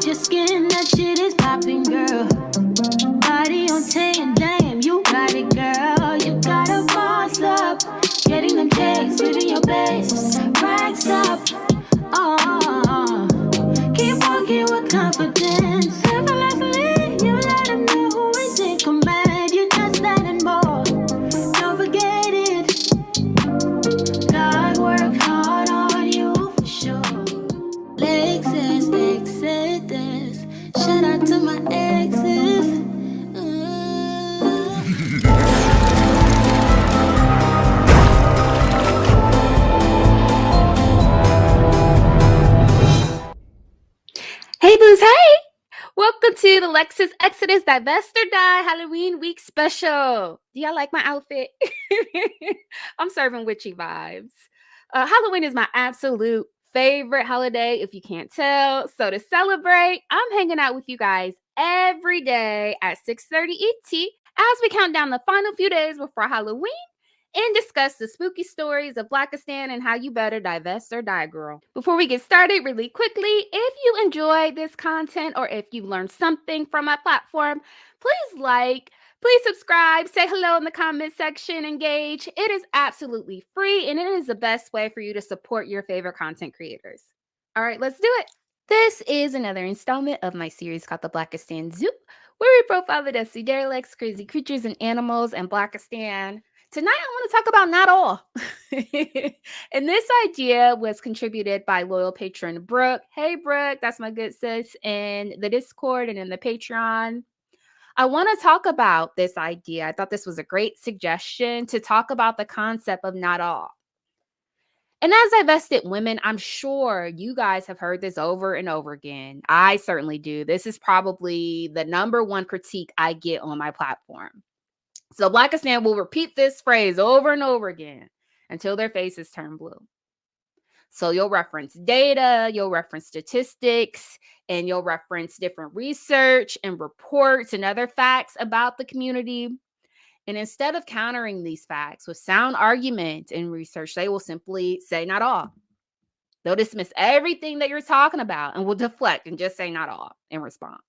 your skin, that shit is popping, girl. Body on 10, damn, you got it, girl. You gotta boss up. Getting them checks, living your best. Racks up. Oh, keep walking with confidence. Effortlessly, you let them know who is in command. You just that and more. Don't forget it. God worked hard on you for sure. Lexus, Exodus. Shout out to my exes. Hey boos, hey! Welcome to the Lexus Exodus Divest or Die Halloween Week Special. Do y'all like my outfit? I'm serving witchy vibes. Halloween is my absolute favorite holiday, if you can't tell. So to celebrate, I'm hanging out with you guys every day at 6:30 ET as we count down the final few days before Halloween and discuss the spooky stories of Blackistan and how you better divest or die, girl. Before we get started, really quickly, if you enjoy this content or if you learned something from my platform, please subscribe, say hello in the comment section, engage. It is absolutely free and it is the best way for you to support your favorite content creators. All right, let's do it. This is another installment of my series called the Blackistan Zoo, where we profile the dusty derelicts, crazy creatures and animals in Blackistan. Tonight, I want to talk about not all. And this idea was contributed by loyal patron Brook. Hey, Brook, that's my good sis in the Discord and in the Patreon. I want to talk about this idea. I thought this was a great suggestion to talk about the concept of not all. And as divested women, I'm sure you guys have heard this over and over again. I certainly do. This is probably the number one critique I get on my platform. So Blackistan will repeat this phrase over and over again until their faces turn blue. So you'll reference data, you'll reference statistics, and you'll reference different research and reports and other facts about the community. And instead of countering these facts with sound argument and research, they will simply say not all. They'll dismiss everything that you're talking about and will deflect and just say not all in response.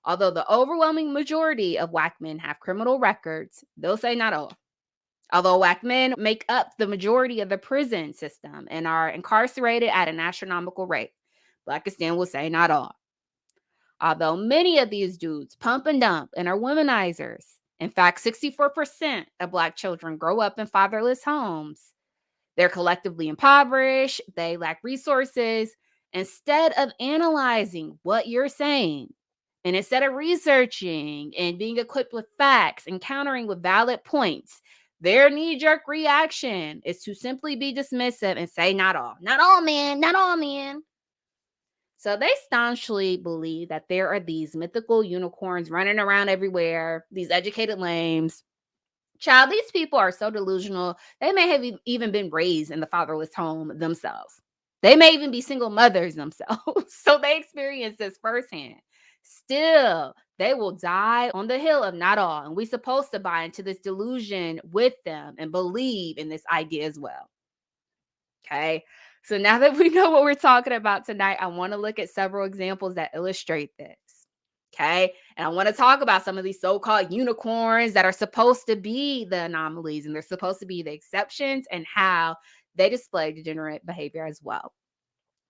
Although the overwhelming majority of Whack men have criminal records, they'll say not all. Although Whack men make up the majority of the prison system and are incarcerated at an astronomical rate, Blackistan will say not all. Although many of these dudes pump and dump and are womanizers, in fact, 64% of Black children grow up in fatherless homes. They're collectively impoverished, they lack resources. Instead of analyzing what you're saying, and instead of researching and being equipped with facts and countering with valid points, their knee-jerk reaction is to simply be dismissive and say, not all. Not all, man. Not all, man. So they staunchly believe that there are these mythical unicorns running around everywhere, these educated lames. Child, these people are so delusional. They may have even been raised in the fatherless home themselves. They may even be single mothers themselves. So they experience this firsthand. Still, they will die on the hill of not all. And we're supposed to buy into this delusion with them and believe in this idea as well. Okay. So now that we know what we're talking about tonight, I want to look at several examples that illustrate this. Okay. And I want to talk about some of these so-called unicorns that are supposed to be the anomalies and they're supposed to be the exceptions and how they display degenerate behavior as well.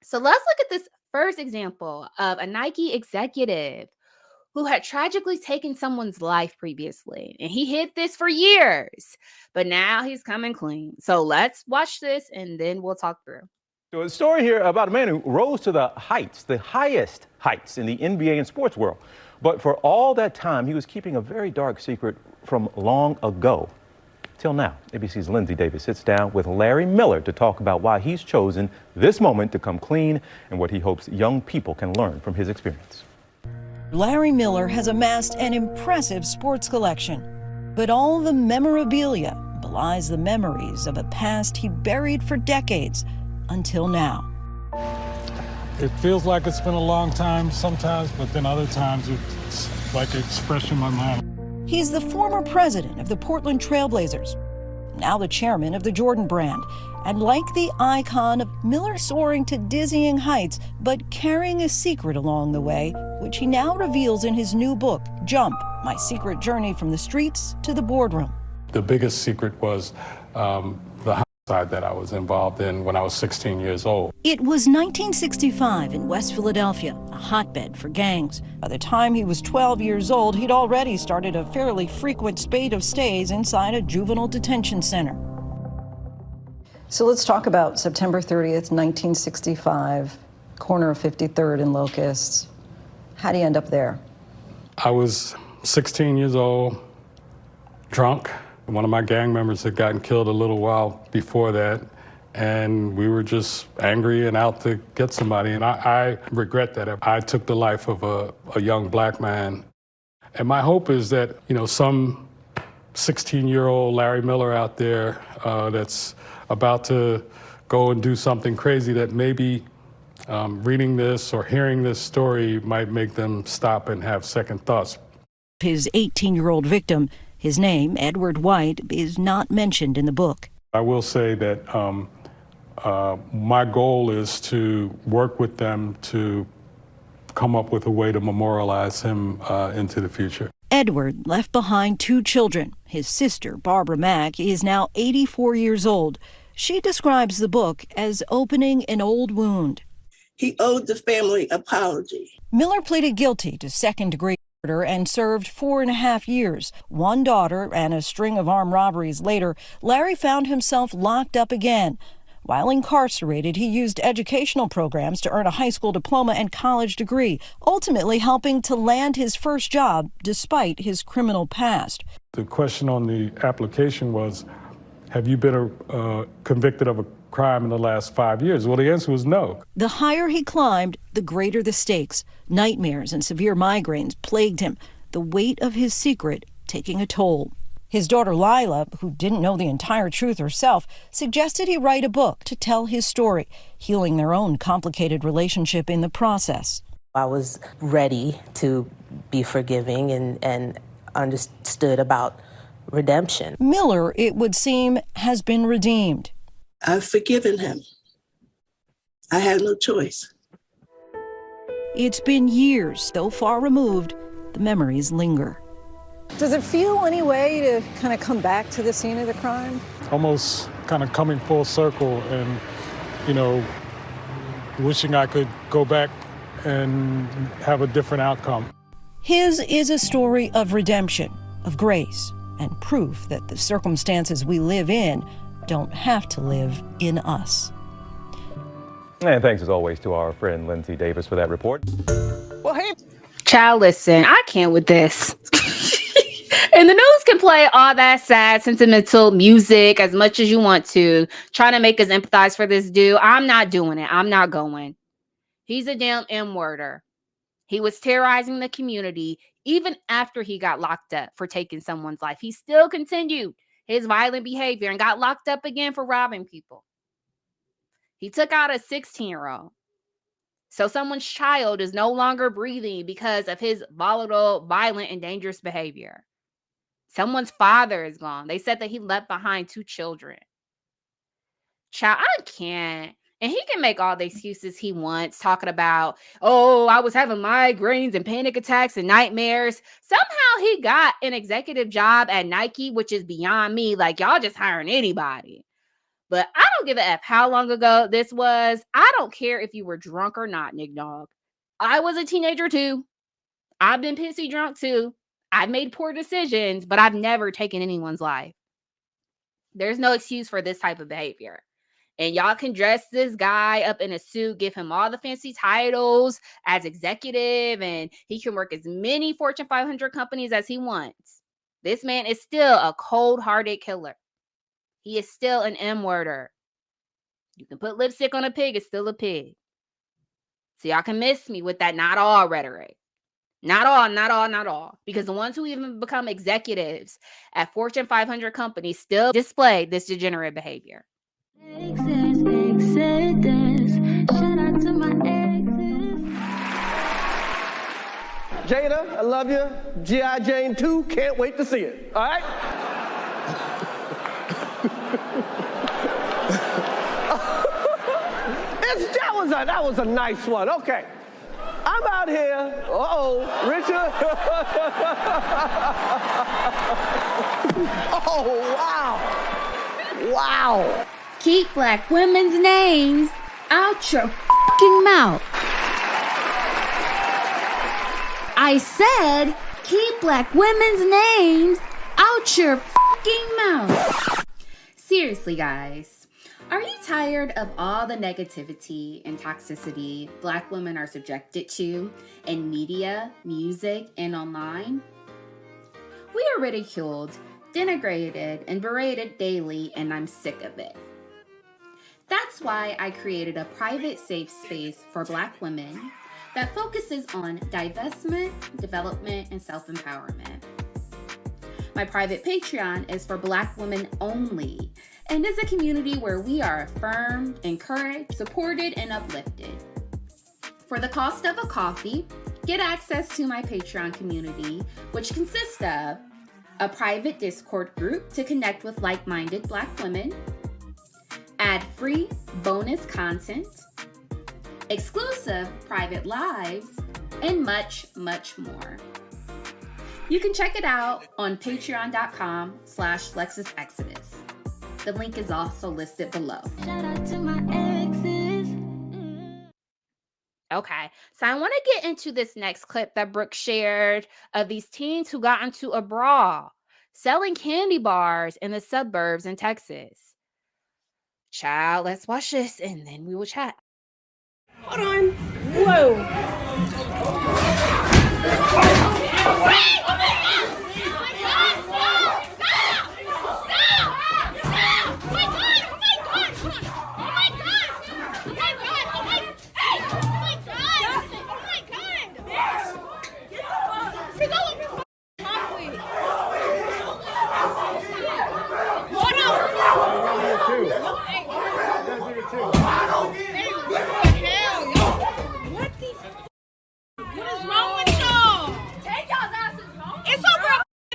So let's look at this first example of a Nike executive who had tragically taken someone's life previously. And he hid this for years, but now he's coming clean. So let's watch this and then we'll talk through. So a story here about a man who rose to the heights, the highest heights in the NBA and sports world. But for all that time, he was keeping a very dark secret from long ago. Till now, ABC's Lindsay Davis sits down with Larry Miller to talk about why he's chosen this moment to come clean and what he hopes young people can learn from his experience. Larry Miller has amassed an impressive sports collection, but all the memorabilia belies the memories of a past he buried for decades until now. It feels like it's been a long time sometimes, but then other times it's like it's fresh in my mind. He's the former president of the Portland Trail Blazers, now the chairman of the Jordan brand, And like the icon of Miller soaring to dizzying heights, but carrying a secret along the way, which he now reveals in his new book, Jump, My Secret Journey from the Streets to the Boardroom. The biggest secret was the homicide that I was involved in when I was 16 years old. It was 1965 in West Philadelphia, a hotbed for gangs. By the time he was 12 years old, he'd already started a fairly frequent spate of stays inside a juvenile detention center. So let's talk about September 30th, 1965, corner of 53rd and Locust. How do you end up there? I was 16 years old, drunk. One of my gang members had gotten killed a little while before that, and we were just angry and out to get somebody. And I regret that. I took the life of a young black man. And my hope is that, some 16-year-old Larry Miller out there that's about to go and do something crazy, that maybe reading this or hearing this story might make them stop and have second thoughts. His 18-year-old victim, his name, Edward White, is not mentioned in the book. I will say that my goal is to work with them to come up with a way to memorialize him into the future. Edward left behind 2 children. His sister, Barbara Mack, is now 84 years old. She describes the book as opening an old wound. He owed the family apology. Miller pleaded guilty to second-degree murder and served 4.5 years. 1 daughter and a string of armed robberies later, Larry found himself locked up again. While incarcerated, he used educational programs to earn a high school diploma and college degree, ultimately helping to land his first job despite his criminal past. The question on the application was, have you been convicted of a crime in the last 5 years? Well, the answer was no. The higher he climbed, the greater the stakes. Nightmares and severe migraines plagued him, the weight of his secret taking a toll. His daughter Lila, who didn't know the entire truth herself, suggested he write a book to tell his story, healing their own complicated relationship in the process. I was ready to be forgiving and understood about redemption. Miller, it would seem, has been redeemed. I've forgiven him. I had no choice. It's been years, though far removed, the memories linger. Does it feel any way to kind of come back to the scene of the crime? Almost kind of coming full circle and, wishing I could go back and have a different outcome. His is a story of redemption, of grace, and proof that the circumstances we live in don't have to live in us. And thanks as always to our friend Lindsay Davis for that report. Well, hey, child, listen, I can't with this. And the news can play all that sad, sentimental music as much as you want to, trying to make us empathize for this dude. I'm not doing it. I'm not going. He's a damn M-worder. He was terrorizing the community even after he got locked up for taking someone's life. He still continued his violent behavior and got locked up again for robbing people. He took out a 16-year-old. So someone's child is no longer breathing because of his volatile, violent, and dangerous behavior. Someone's father is gone. They said that he left behind 2 children. Child, I can't. And he can make all the excuses he wants, talking about, oh, I was having migraines and panic attacks and nightmares. Somehow he got an executive job at Nike, which is beyond me. Like, y'all just hiring anybody. But I don't give a F how long ago this was. I don't care if you were drunk or not, Nick Dog. I was a teenager too. I've been pissy drunk too. I've made poor decisions, but I've never taken anyone's life. There's no excuse for this type of behavior. And y'all can dress this guy up in a suit, give him all the fancy titles as executive, and he can work as many Fortune 500 companies as he wants. This man is still a cold-hearted killer. He is still an M-worder. You can put lipstick on a pig, it's still a pig. So y'all can miss me with that not all rhetoric. Not all. Because the ones who even become executives at Fortune 500 companies still display this degenerate behavior. Exes. Shout out to my exes. Jada, I love you. G.I. Jane 2, can't wait to see it. All right? That was a nice one. Okay. I'm out here. Richard. Oh, wow. Wow. Keep black women's names out your fucking mouth. I said, keep black women's names out your fucking mouth. Seriously, guys, are you tired of all the negativity and toxicity black women are subjected to in media, music, and online? We are ridiculed, denigrated, and berated daily, and I'm sick of it. That's why I created a private safe space for black women that focuses on divestment, development, and self-empowerment. My private Patreon is for black women only and is a community where we are affirmed, encouraged, supported, and uplifted. For the cost of a coffee, get access to my Patreon community, which consists of a private Discord group to connect with like-minded black women, ad-free bonus content, exclusive private lives, and much, much more. You can check it out on patreon.com/LexisExodus. The link is also listed below. Shout out to my exes. Okay, so I want to get into this next clip that Brook shared of these teens who got into a brawl, selling candy bars in the suburbs in Texas. Child, let's watch this and then we will chat. Hold on. Whoa.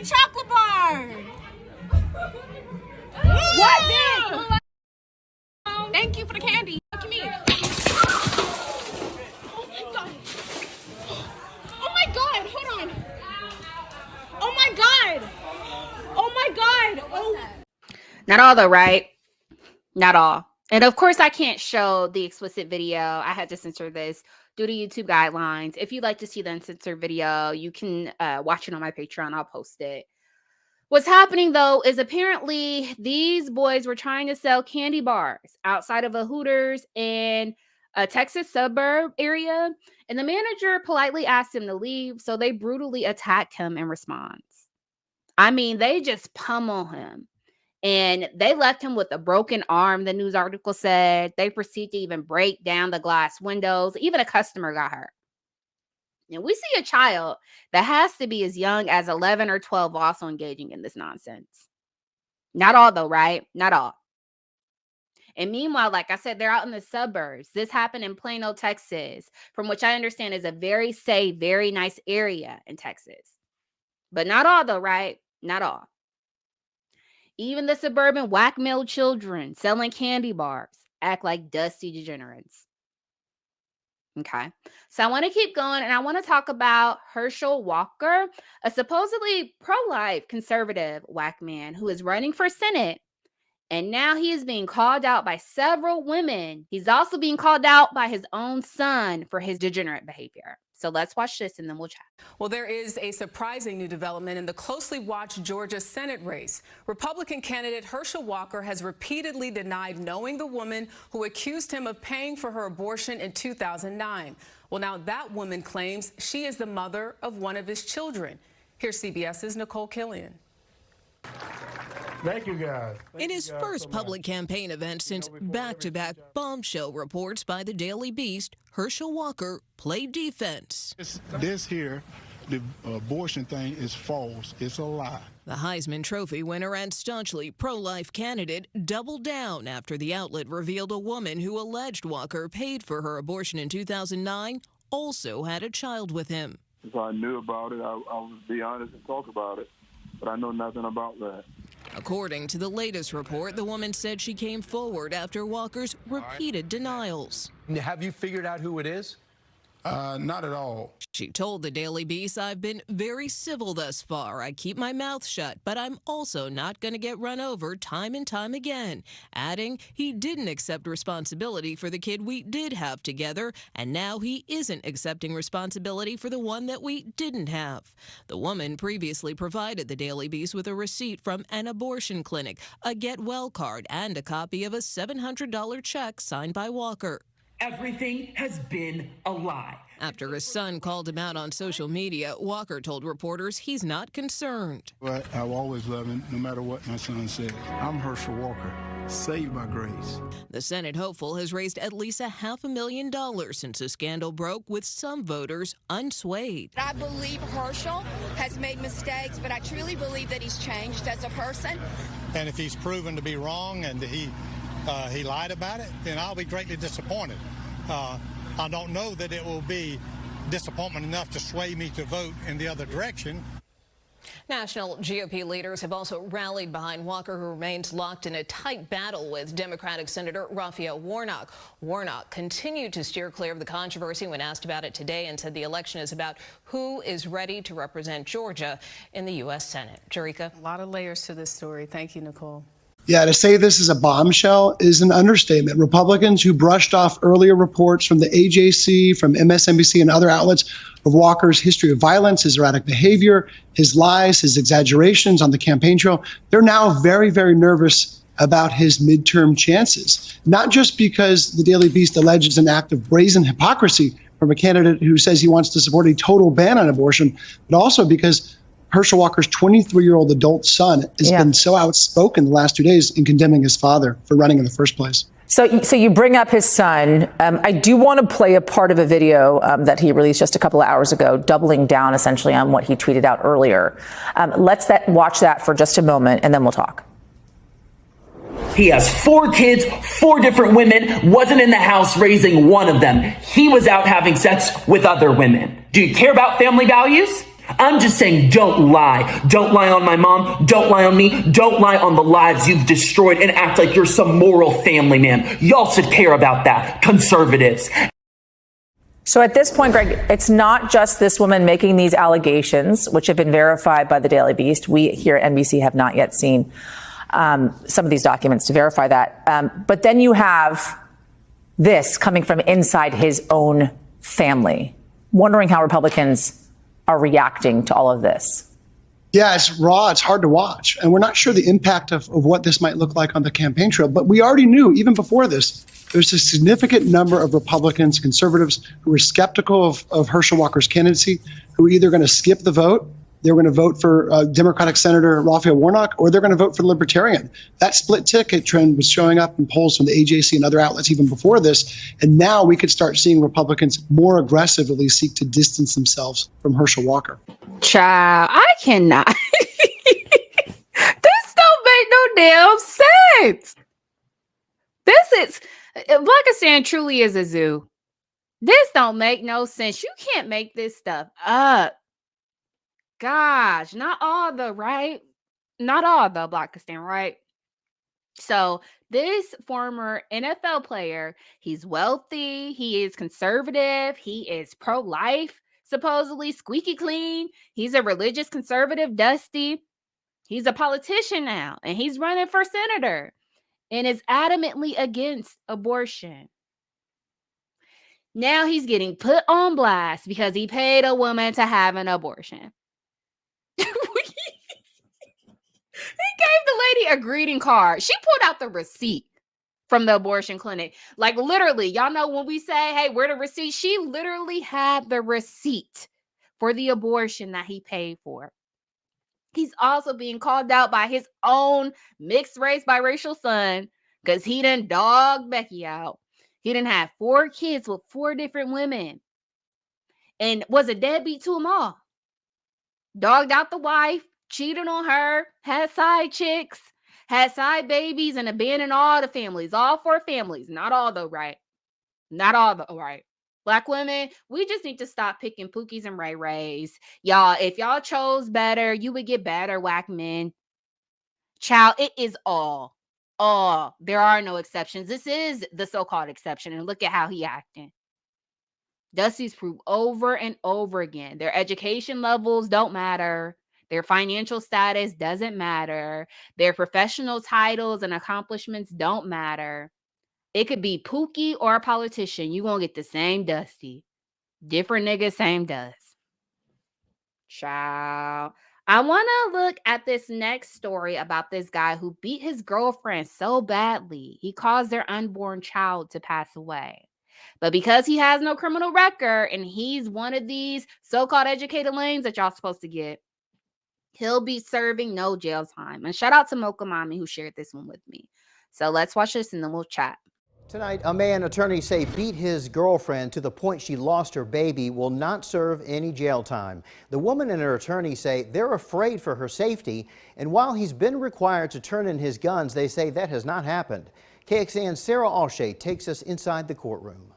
Chocolate bar. What? Thank you for the candy. Look at me. Oh my god. Oh my god. Hold on. Oh my god. Oh my god. Oh. Not all though, right? Not all. And of course, I can't show the explicit video. I had to censor this due to YouTube guidelines. If you'd like to see the uncensored video, you can watch it on my Patreon. I'll post it. What's happening, though, is apparently these boys were trying to sell candy bars outside of a Hooters in a Texas suburb area, and the manager politely asked him to leave, so they brutally attacked him in response. I mean, they just pummel him. And they left him with a broken arm, the news article said. They proceeded to even break down the glass windows. Even a customer got hurt. And we see a child that has to be as young as 11 or 12 also engaging in this nonsense. Not all, though, right? Not all. And meanwhile, like I said, they're out in the suburbs. This happened in Plano, Texas, from which I understand is a very safe, very nice area in Texas. But not all, though, right? Not all. Even the suburban whack-male children selling candy bars act like dusty degenerates. Okay, so I want to keep going, and I want to talk about Herschel Walker, a supposedly pro-life conservative whack man who is running for Senate, and now he is being called out by several women. He's also being called out by his own son for his degenerate behavior. So let's watch this and then we'll chat. Well, there is a surprising new development in the closely watched Georgia Senate race. Republican candidate Herschel Walker has repeatedly denied knowing the woman who accused him of paying for her abortion in 2009. Well, now that woman claims she is the mother of one of his children. Here's CBS's K1lls. Thank you, guys. In his first public campaign event since back-to-back bombshell reports by the Daily Beast, Herschel Walker played defense. This here, the abortion thing is false. It's a lie. The Heisman Trophy winner and staunchly pro-life candidate doubled down after the outlet revealed a woman who alleged Walker paid for her abortion in 2009 also had a child with him. If I knew about it, I would be honest and talk about it. But I know nothing about that. According to the latest report, the woman said she came forward after Walker's repeated denials. Have you figured out who it is? Not at all. She told the Daily Beast, "I've been very civil thus far. I keep my mouth shut, but I'm also not going to get run over time and time again," adding he didn't accept responsibility for the kid we did have together, and now he isn't accepting responsibility for the one that we didn't have. The woman previously provided the Daily Beast with a receipt from an abortion clinic, a get well card, and a copy of a $700 check signed by Walker. Everything has been a lie. After his son called him out on social media, Walker told reporters he's not concerned. But I've always loved him, no matter what my son says. I'm Herschel Walker, saved by grace. The Senate hopeful has raised at least $500,000 since the scandal broke, with some voters unswayed. I believe Herschel has made mistakes, but I truly believe that he's changed as a person. And if he's proven to be wrong and he lied about it, then I'll be greatly disappointed. I don't know that it will be disappointment enough to sway me to vote in the other direction. National GOP leaders have also rallied behind Walker, who remains locked in a tight battle with Democratic Senator Raphael Warnock. Warnock continued to steer clear of the controversy when asked about it today, and said the election is about who is ready to represent Georgia in the U.S. Senate. Jerika? A lot of layers to this story. Thank you, Nicole. Yeah, to say this is a bombshell is an understatement. Republicans who brushed off earlier reports from the AJC, from MSNBC and other outlets of Walker's history of violence, his erratic behavior, his lies, his exaggerations on the campaign trail, they're now very, very nervous about his midterm chances. Not just because the Daily Beast alleges an act of brazen hypocrisy from a candidate who says he wants to support a total ban on abortion, but also because Herschel Walker's 23-year-old adult son has been so outspoken the last 2 days in condemning his father for running in the first place. So you bring up his son. I do want to play a part of a video that he released just a couple of hours ago, doubling down essentially on what he tweeted out earlier. Let's watch that for just a moment, and then we'll talk. He has 4 kids, 4 different women, wasn't in the house raising one of them. He was out having sex with other women. Do you care about family values? I'm just saying, don't lie. Don't lie on my mom. Don't lie on me. Don't lie on the lives you've destroyed and act like you're some moral family man. Y'all should care about that, conservatives. So at this point, Greg, it's not just this woman making these allegations, which have been verified by the Daily Beast. We here at NBC have not yet seen some of these documents to verify that. But then you have this coming from inside his own family. Wondering how Republicans are reacting to all of this. Yeah, it's raw. It's hard to watch. And we're not sure the impact of what this might look like on the campaign trail. But we already knew, even before this, there's a significant number of Republicans, conservatives, who were skeptical of Herschel Walker's candidacy, who are either going to skip the vote, they're going to vote for Democratic Senator Raphael Warnock, or they're going to vote for the Libertarian. That split ticket trend was showing up in polls from the AJC and other outlets even before this. And now we could start seeing Republicans more aggressively seek to distance themselves from Herschel Walker. Child, I cannot. This don't make no damn sense. Blackistan truly is a zoo. This don't make no sense. You can't make this stuff up. Gosh, not all the Blackistan, right? So this former NFL player, he's wealthy, he is conservative, he is pro-life, supposedly squeaky clean. He's a religious conservative, Dusty. He's a politician now, and he's running for senator and is adamantly against abortion. Now he's getting put on blast because he paid a woman to have an abortion. He gave the lady a greeting card. She pulled out the receipt from the abortion clinic. Like literally, y'all know when we say, hey, where the receipt? She literally had the receipt for the abortion that he paid for. He's also being called out by his own mixed race biracial son because he done dogged Becky out. He done had 4 kids with 4 different women and was a deadbeat to them all. Dogged out the wife, cheated on her, had side chicks, had side babies, and abandoned all the families, all 4 families. Not all though, right? Not all though, right? Black women, we just need to stop picking Pookies and Ray Rays. Y'all, if y'all chose better, you would get better whack men. Child, it is all. There are no exceptions. This is the so-called exception, and look at how he acting. Dusty's proved over and over again. Their education levels don't matter. Their financial status doesn't matter. Their professional titles and accomplishments don't matter. It could be Pookie or a politician. You gonna get the same Dusty. Different nigga, same dust. Child. I want to look at this next story about this guy who beat his girlfriend so badly, he caused their unborn child to pass away. But because he has no criminal record and he's one of these so-called educated lanes that y'all supposed to get, he'll be serving no jail time. And shout out to Mocha Mommy who shared this one with me. So let's watch this and then we'll chat. Tonight, a man attorneys say beat his girlfriend to the point she lost her baby will not serve any jail time. The woman and her attorney say they're afraid for her safety, and while he's been required to turn in his guns, they say that has not happened. KXAN's Sarah Alshay takes us inside the courtroom.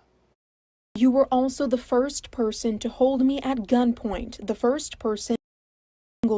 You were also the first person to hold me at gunpoint, the first person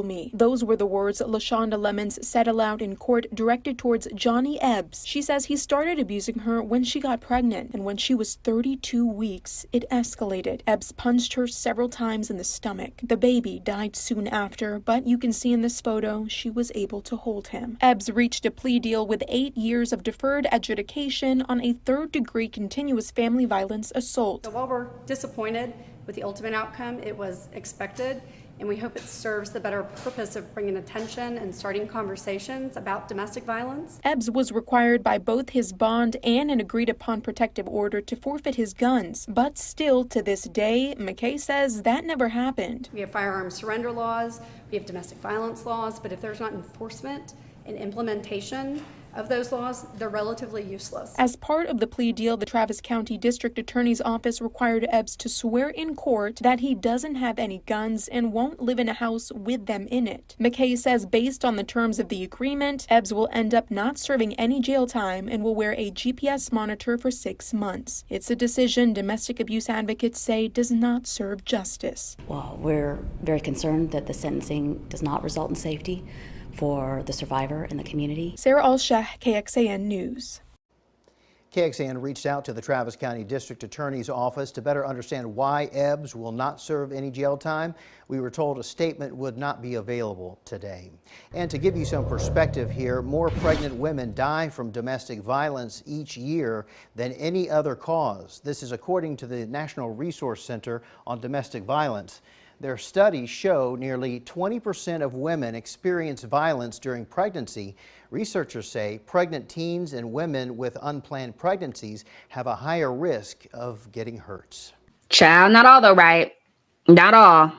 me. Those were the words LaShonda Lemons said aloud in court, directed towards Johnny Ebbs. She says he started abusing her when she got pregnant, and when she was 32 weeks, it escalated. Ebbs punched her several times in the stomach. The baby died soon after, but you can see in this photo, she was able to hold him. Ebbs reached a plea deal with 8 years of deferred adjudication on a third-degree continuous family violence assault. So while we're disappointed with the ultimate outcome, it was expected, and we hope it serves the better purpose of bringing attention and starting conversations about domestic violence. Ebbs was required by both his bond and an agreed-upon protective order to forfeit his guns. But still, to this day, McKay says that never happened. We have firearms surrender laws, we have domestic violence laws, but if there's not enforcement and implementation of those laws, they're relatively useless. As part of the plea deal, the Travis County District Attorney's Office required Ebbs to swear in court that he doesn't have any guns and won't live in a house with them in it. McKay says based on the terms of the agreement, Ebbs will end up not serving any jail time and will wear a GPS monitor for 6 months. It's a decision domestic abuse advocates say does not serve justice. Well, we're very concerned that the sentencing does not result in safety for the survivor and the community. Sarah Alshah, KXAN News. KXAN reached out to the Travis County District Attorney's Office to better understand why Ebbs will not serve any jail time. We were told a statement would not be available today. And to give you some perspective here, more pregnant women die from domestic violence each year than any other cause. This is according to the National Resource Center on Domestic Violence. Their studies show nearly 20% of women experience violence during pregnancy. Researchers say pregnant teens and women with unplanned pregnancies have a higher risk of getting hurt. Child, not all though, right? Not all.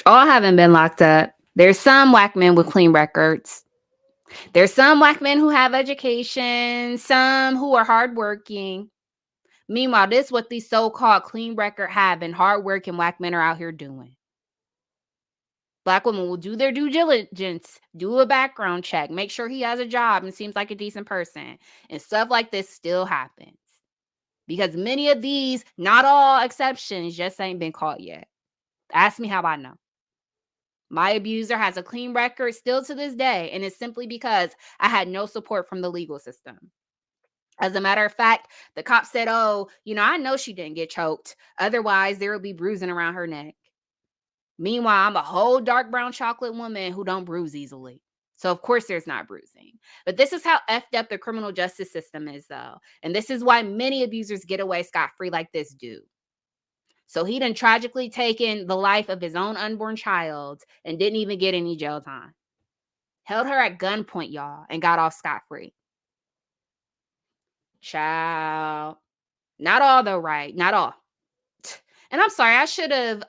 All haven't been locked up. There's some whack men with clean records. There's some whack men who have education, some who are hardworking. Meanwhile, this is what these so-called clean record having hardworking whack men are out here doing. Black women will do their due diligence, do a background check, make sure he has a job and seems like a decent person. And stuff like this still happens. Because many of these, not all exceptions, just ain't been caught yet. Ask me how I know. My abuser has a clean record still to this day, and it's simply because I had no support from the legal system. As a matter of fact, the cop said, oh, I know she didn't get choked. Otherwise, there would be bruising around her neck. Meanwhile, I'm a whole dark brown chocolate woman who don't bruise easily. So, of course, there's not bruising. But this is how effed up the criminal justice system is, though. And this is why many abusers get away scot-free like this dude. So he done tragically taken the life of his own unborn child and didn't even get any jail time. Held her at gunpoint, y'all, and got off scot-free. Child. Not all though, right? Not all. And I'm sorry, I should have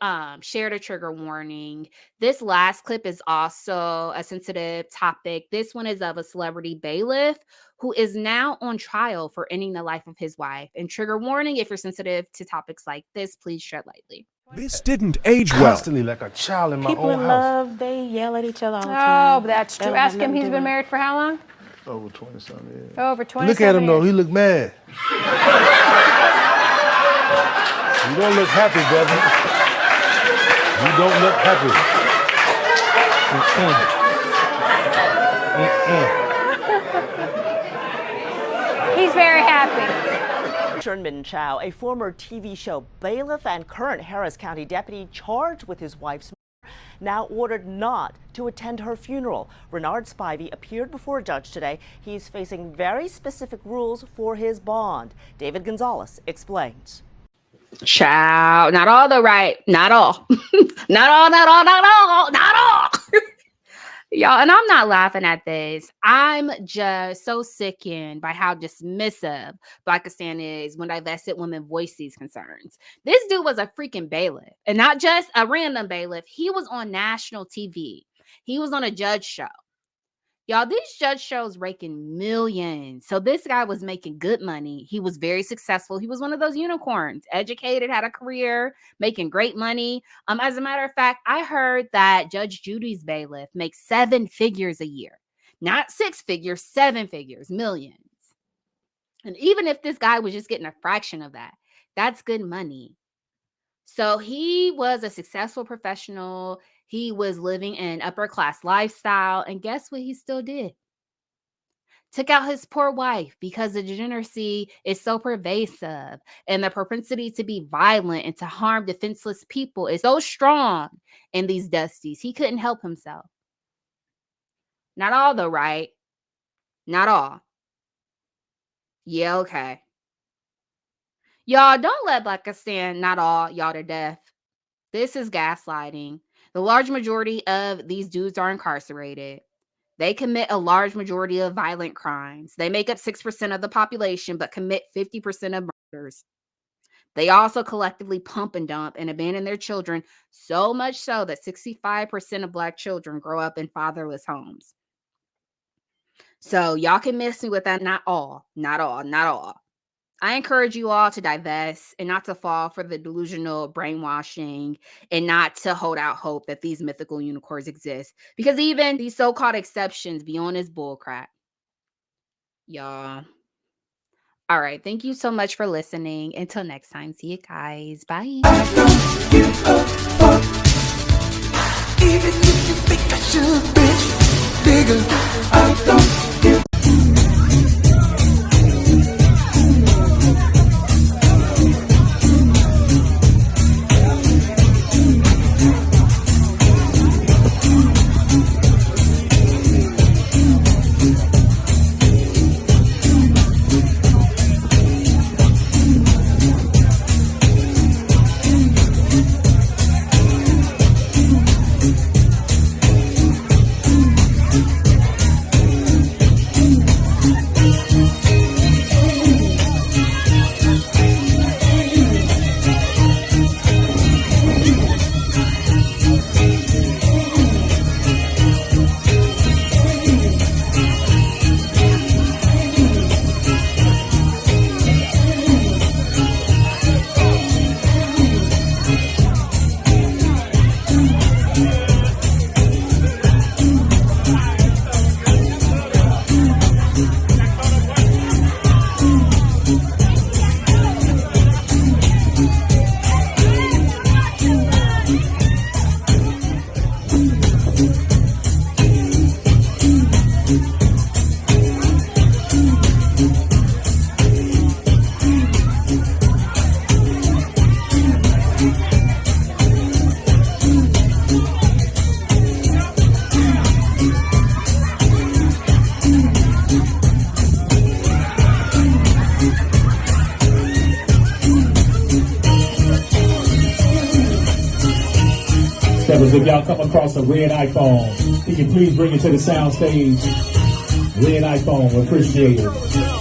shared a trigger warning. This last clip is also a sensitive topic. This one is of a celebrity bailiff who is now on trial for ending the life of his wife. And trigger warning, if you're sensitive to topics like this, please tread lightly. This didn't age well. Constantly like a child in my People own in house. love, they yell at each other all the time. Oh, that's true. Ask him, he's been married for how long? Over 20-something years. Over 20 Look at him, though. years. He look mad. You don't look happy, brother. You don't look happy. He's very happy. Sherman Chow, a former TV show bailiff and current Harris County deputy charged with his wife's murder, now ordered not to attend her funeral. Renard Spivey appeared before a judge today. He's facing very specific rules for his bond. David Gonzalez explains. Chow, not all though, right? Not all. not all. Y'all, and I'm not laughing at this. I'm just so sickened by how dismissive Blackistan is when divested women voice these concerns. This dude was a freaking bailiff, and not just a random bailiff. He was on national TV. He was on a judge show. Y'all, these judge shows raking millions. So this guy was making good money. He was very successful. He was one of those unicorns, educated, had a career, making great money. As a matter of fact, I heard that Judge Judy's bailiff makes 7 figures a year. Not 6 figures, 7 figures, millions. And even if this guy was just getting a fraction of that, that's good money. So he was a successful professional. He was living an upper class lifestyle. And guess what he still did? Took out his poor wife because the degeneracy is so pervasive and the propensity to be violent and to harm defenseless people is so strong in these dusties. He couldn't help himself. Not all though, right? Not all. Yeah, okay. Y'all, don't let Blackistan not all y'all to death. This is gaslighting. The large majority of these dudes are incarcerated. They commit a large majority of violent crimes. They make up 6% of the population, but commit 50% of murders. They also collectively pump and dump and abandon their children, so much so that 65% of Black children grow up in fatherless homes. So y'all can miss me with that. Not all. I encourage you all to divest and not to fall for the delusional brainwashing and not to hold out hope that these mythical unicorns exist. Because even these so-called exceptions be on this bullcrap. Y'all. All right. Thank you so much for listening. Until next time. See you guys. Bye. Even if you think I should, bitch, nigga, I don't give. If y'all come across a red iPhone, can you please bring it to the sound stage? Red iPhone, we appreciate it.